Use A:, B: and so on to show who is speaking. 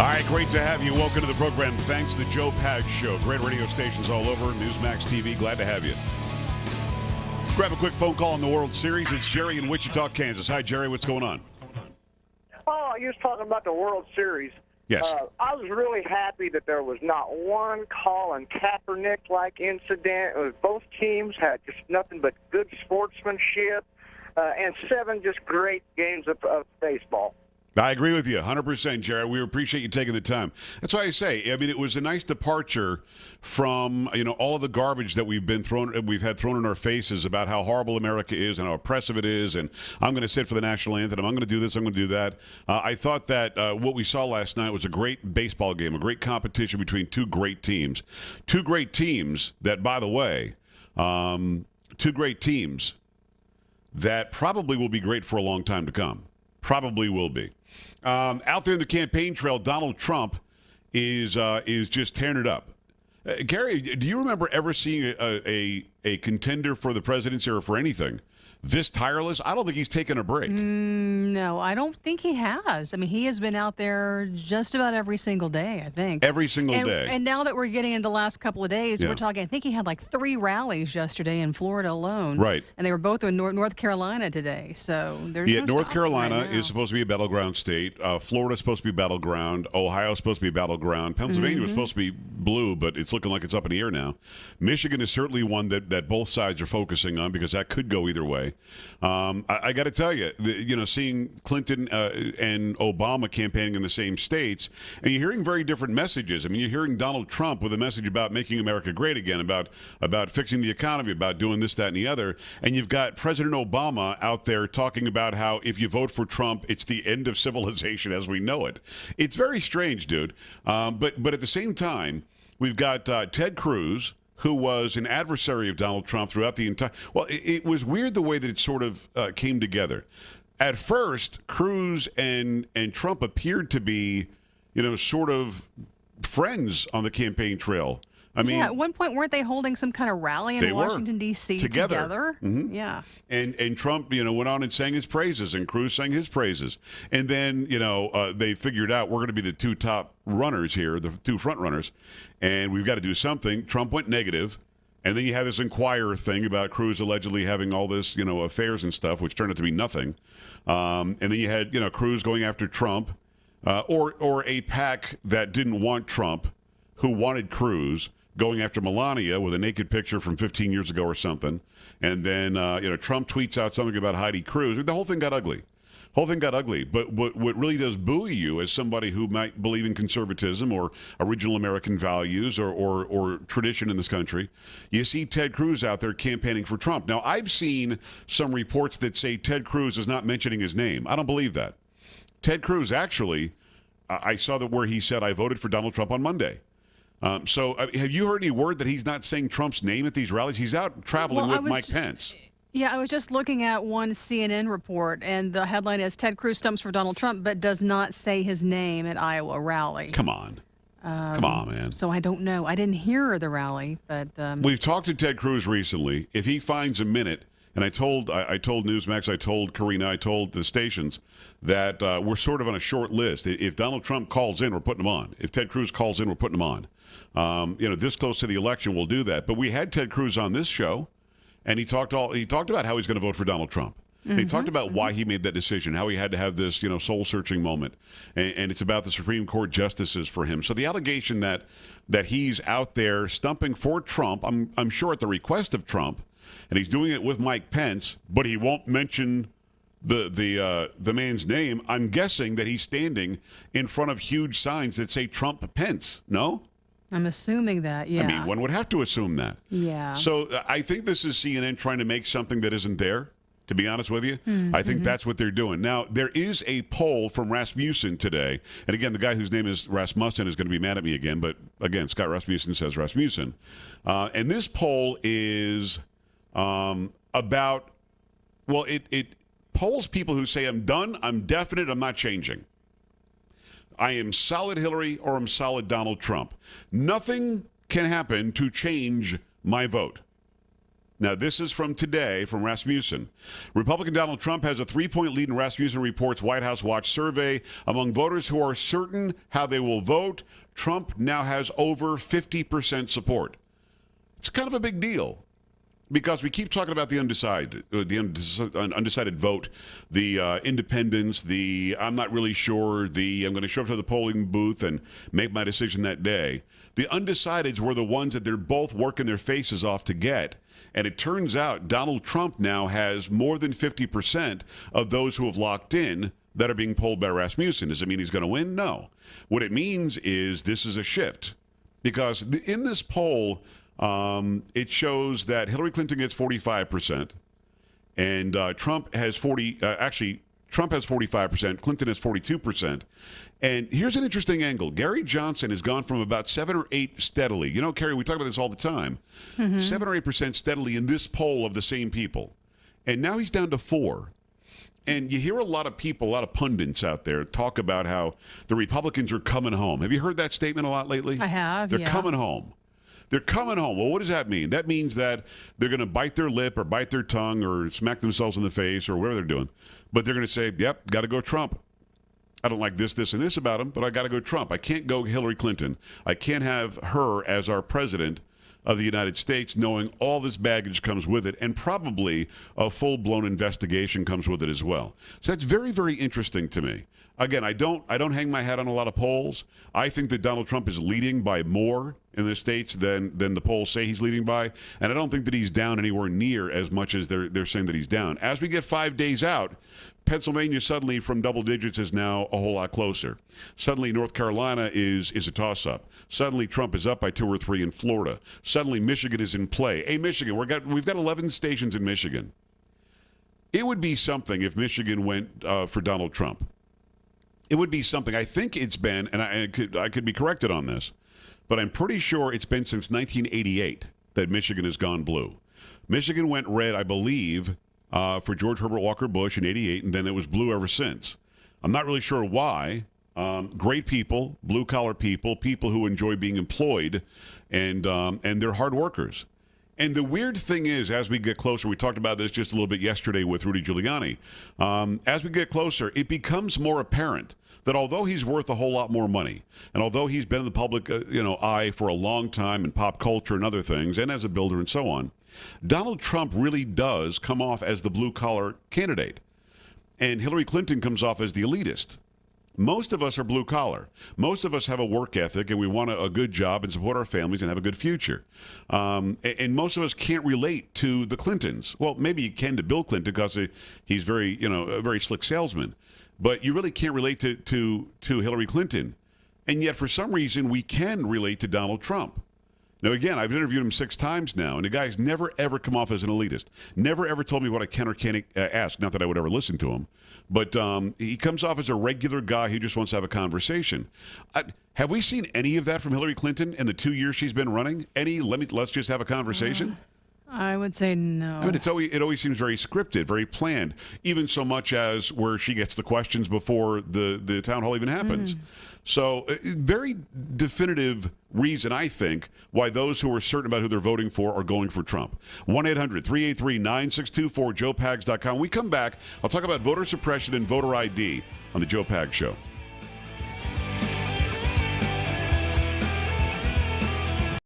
A: All right, great to have you. Welcome to the program. Thanks to Joe Pags Show. Great radio stations all over. Newsmax TV. Glad to have you. Grab a quick phone call on the World Series. It's Jerry in Wichita, Kansas. Hi, Jerry. What's going on?
B: Oh, you was talking about the World Series.
A: Yes.
B: I was really happy that there was not one Colin Kaepernick-like incident. It was both teams had just nothing but good sportsmanship and 7 just great games of baseball.
A: I agree with you 100%, Jerry. We appreciate you taking the time. That's why I say, I mean, it was a nice departure from, all of the garbage that we've had thrown in our faces about how horrible America is and how oppressive it is, and I'm going to sit for the national anthem, I'm going to do this, I'm going to do that. I thought that what we saw last night was a great baseball game, a great competition between two great teams. Two great teams that, by the way, two great teams that probably will be great for a long time to come. Probably will be. Out there in the campaign trail, Donald Trump is just tearing it up. Gary, do you remember ever seeing a contender for the presidency or for anything this tireless? I don't think he's taken a break.
C: No, I don't think he has. I mean, he has been out there just about every single day, I think.
A: Every single day.
C: And now that we're getting into the last couple of days,
A: Yeah.
C: we're talking, I think he had like 3 rallies yesterday in Florida alone.
A: Right.
C: And they were both in North Carolina today. So there's no
A: North
C: stopping
A: Carolina
C: right now.
A: is supposed to be a battleground state. Florida's supposed to be a battleground. Ohio's supposed to be a battleground. Pennsylvania was supposed to be blue, but it's looking like it's up in the air now. Michigan is certainly one that both sides are focusing on because that could go either way. I got to tell you, seeing Clinton and Obama campaigning in the same states, and you're hearing very different messages. I mean, you're hearing Donald Trump with a message about making America great again, about fixing the economy, about doing this, that, and the other. And you've got President Obama out there talking about how if you vote for Trump, it's the end of civilization as we know it. It's very strange, dude. But at the same time, we've got Ted Cruz, who was an adversary of Donald Trump throughout the entire... Well, it was weird the way that it sort of came together. At first, Cruz and Trump appeared to be, sort of friends on the campaign trail. I mean,
C: at one point, weren't they holding some kind of rally in Washington, D.C. together?
A: Mm-hmm.
C: Yeah.
A: And Trump, went on and sang his praises, and Cruz sang his praises. And then, they figured out we're going to be the 2 top runners here, the 2 front runners, and we've got to do something. Trump went negative, and then you had this Inquirer thing about Cruz allegedly having all this, affairs and stuff, which turned out to be nothing. And then you had, Cruz going after Trump, or a pack that didn't want Trump, who wanted Cruz, going after Melania with a naked picture from 15 years ago or something. And then, Trump tweets out something about Heidi Cruz. The whole thing got ugly. But what really does buoy you as somebody who might believe in conservatism or original American values or tradition in this country, you see Ted Cruz out there campaigning for Trump. Now, I've seen some reports that say Ted Cruz is not mentioning his name. I don't believe that. Ted Cruz actually, I saw that where he said, I voted for Donald Trump on Monday. So have you heard any word that he's not saying Trump's name at these rallies? He's out traveling with Mike Pence.
C: Yeah, I was just looking at one CNN report, and the headline is Ted Cruz stumps for Donald Trump, but does not say his name at Iowa rally.
A: Come on. Come on, man.
C: So I don't know. I didn't hear the rally, but...
A: We've talked to Ted Cruz recently. If he finds a minute, and I told Newsmax, I told Karina, I told the stations that we're sort of on a short list. If Donald Trump calls in, we're putting him on. If Ted Cruz calls in, we're putting him on. This close to the election, we'll do that. But we had Ted Cruz on this show, and he talked about how he's going to vote for Donald Trump. Mm-hmm. He talked about why he made that decision, how he had to have this, soul-searching moment, and it's about the Supreme Court justices for him. So the allegation that he's out there stumping for Trump, I'm sure at the request of Trump, and he's doing it with Mike Pence, but he won't mention the man's name. I'm guessing that he's standing in front of huge signs that say Trump Pence. No?
C: I'm assuming that, yeah.
A: I mean, one would have to assume that.
C: Yeah.
A: So I think this is CNN trying to make something that isn't there, to be honest with you.
C: Mm-hmm.
A: I think that's what they're doing. Now, there is a poll from Rasmussen today. And again, the guy whose name is Rasmussen is going to be mad at me again. But again, Scott Rasmussen says Rasmussen. And this poll is about, well, it polls people who say, I'm done, I'm definite, I'm not changing. I am solid Hillary or I'm solid Donald Trump. Nothing can happen to change my vote. Now, this is from today from Rasmussen. Republican Donald Trump has a 3-point lead in Rasmussen Reports White House Watch survey. Among voters who are certain how they will vote, Trump now has over 50% support. It's kind of a big deal because we keep talking about the undecided vote, the independents, the I'm not really sure, the I'm going to show up to the polling booth and make my decision that day. The undecideds were the ones that they're both working their faces off to get. And it turns out Donald Trump now has more than 50% of those who have locked in that are being polled by Rasmussen. Does it mean he's going to win? No. What it means is this is a shift. Because in this poll, it shows that Hillary Clinton gets 45%, and Trump has Trump has 45%, Clinton has 42%. And here's an interesting angle. Gary Johnson has gone from about 7 or 8 steadily. You know, Carrie, we talk about this all the time. 7 or 8% steadily in this poll of the same people. And now he's down to 4. And you hear a lot of people, a lot of pundits out there talk about how the Republicans are coming home. Have you heard that statement a lot lately?
C: I have,
A: They're coming home. They're coming home. Well, what does that mean? That means that they're going to bite their lip or bite their tongue or smack themselves in the face or whatever they're doing. But they're going to say, yep, got to go Trump. I don't like this, and this about him, but I got to go Trump. I can't go Hillary Clinton. I can't have her as our president of the United States, knowing all this baggage comes with it, and probably a full-blown investigation comes with it as well. So that's very, very interesting to me. Again, I don't hang my hat on a lot of polls. I think that Donald Trump is leading by more in the states than the polls say he's leading by, and I don't think that he's down anywhere near as much as they're saying that he's down. As we get 5 days out, Pennsylvania suddenly from double digits is now a whole lot closer. Suddenly North Carolina is a toss-up. Suddenly Trump is up by 2 or 3 in Florida. Suddenly Michigan is in play. Hey, Michigan, we've got 11 stations in Michigan. It would be something if Michigan went for Donald Trump. It would be something. I think it's been, and I could be corrected on this, but I'm pretty sure it's been since 1988 that Michigan has gone blue. Michigan went red, I believe, for George Herbert Walker Bush in '88, and then it was blue ever since. I'm not really sure why. Great people, blue-collar people, people who enjoy being employed, and they're hard workers. And the weird thing is, as we get closer, we talked about this just a little bit yesterday with Rudy Giuliani. As we get closer, it becomes more apparent that although he's worth a whole lot more money, and although he's been in the public eye for a long time in pop culture and other things, and as a builder and so on, Donald Trump really does come off as the blue-collar candidate. And Hillary Clinton comes off as the elitist. Most of us are blue-collar. Most of us have a work ethic, and we want a good job and support our families and have a good future. And most of us can't relate to the Clintons. Well, maybe you can to Bill Clinton because he's very, a very slick salesman. But you really can't relate to Hillary Clinton. And yet, for some reason, we can relate to Donald Trump. Now, again, I've interviewed him 6 times now, and the guy's never, ever come off as an elitist. Never, ever told me what I can or can't ask. Not that I would ever listen to him. But he comes off as a regular guy who just wants to have a conversation. Have we seen any of that from Hillary Clinton in the 2 years she's been running? Let's just have a conversation?
C: I would say no.
A: I mean, it always seems very scripted, very planned, even so much as where she gets the questions before the town hall even happens. So very definitive reason, I think, why those who are certain about who they're voting for are going for Trump. 1-800-383-9624, joepags.com. We come back, I'll talk about voter suppression and voter ID on the Joe Pags Show.